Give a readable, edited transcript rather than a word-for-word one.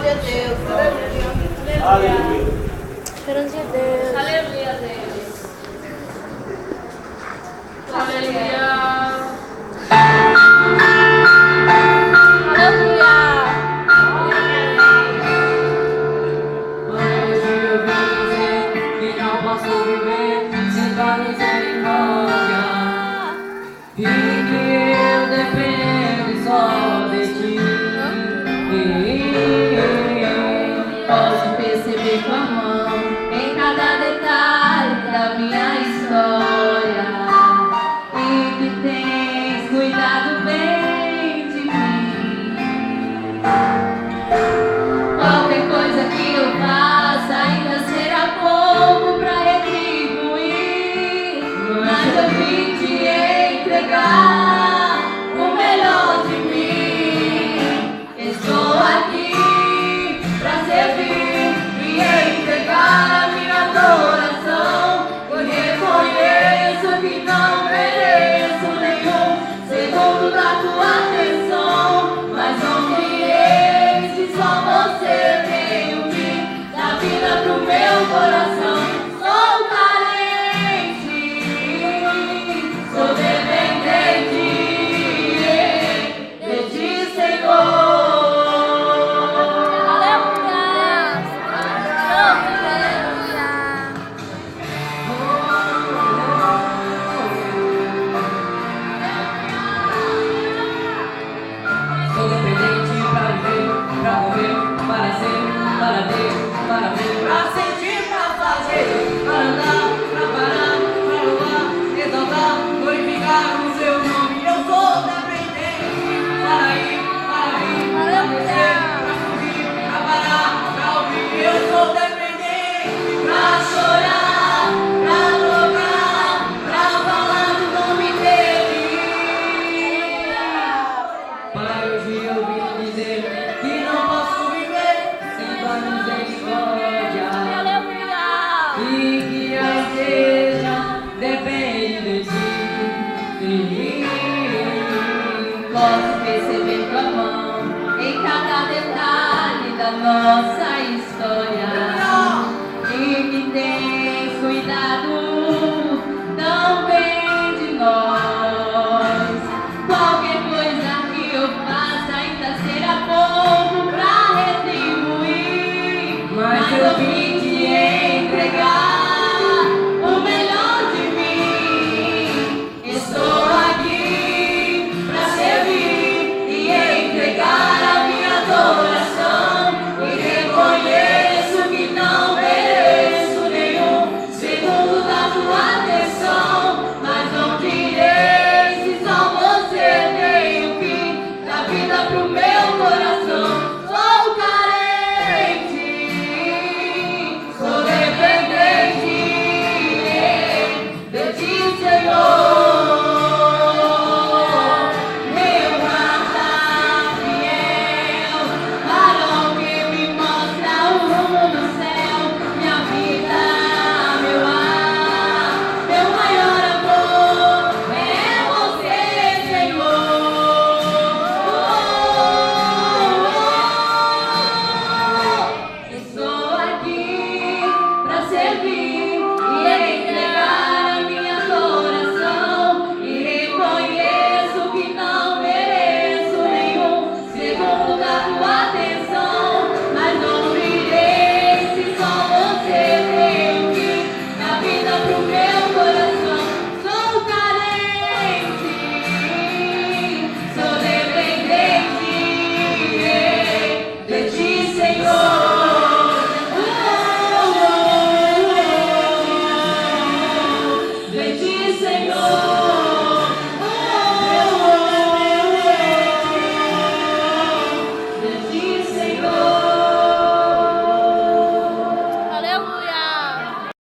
a Deus. Aleluia. Grande a Deus. Aleluia, Deus. Aleluia. Hoje eu vim dizer que não posso viver sem tua misericórdia e que eu dependo só de ti. Posso perceber tua mão em cada detalhe da minha história e que tens cuidado bem de mim. Qualquer coisa que eu faça ainda será pouco pra retribuir, mas eu vim te entregar o melhor de mim. Estou aqui pra servir e entregar a minha adoração. Eu reconheço que não mereço nenhum segundo da tua atenção, mas não me se só você tem o fim da vida pro meu coração. Sou carente, sou dependente de ti, Senhor. Sou dependente pra viver, pra morrer, para ser, para ter, para ver, pra sentir, pra fazer, para andar, pra parar, pra louvar, exaltar, glorificar o seu nome. Eu sou dependente para ir, pra descer, pra subir, pra parar, pra ouvir. Eu sou dependente pra chorar, pra louvar, pra falar do nome dele. Pai, hoje eu vim dizer que não posso viver sem tua misericórdia e que a igreja depende de ti. Posso perceber tua mão em cada detalhe da nossa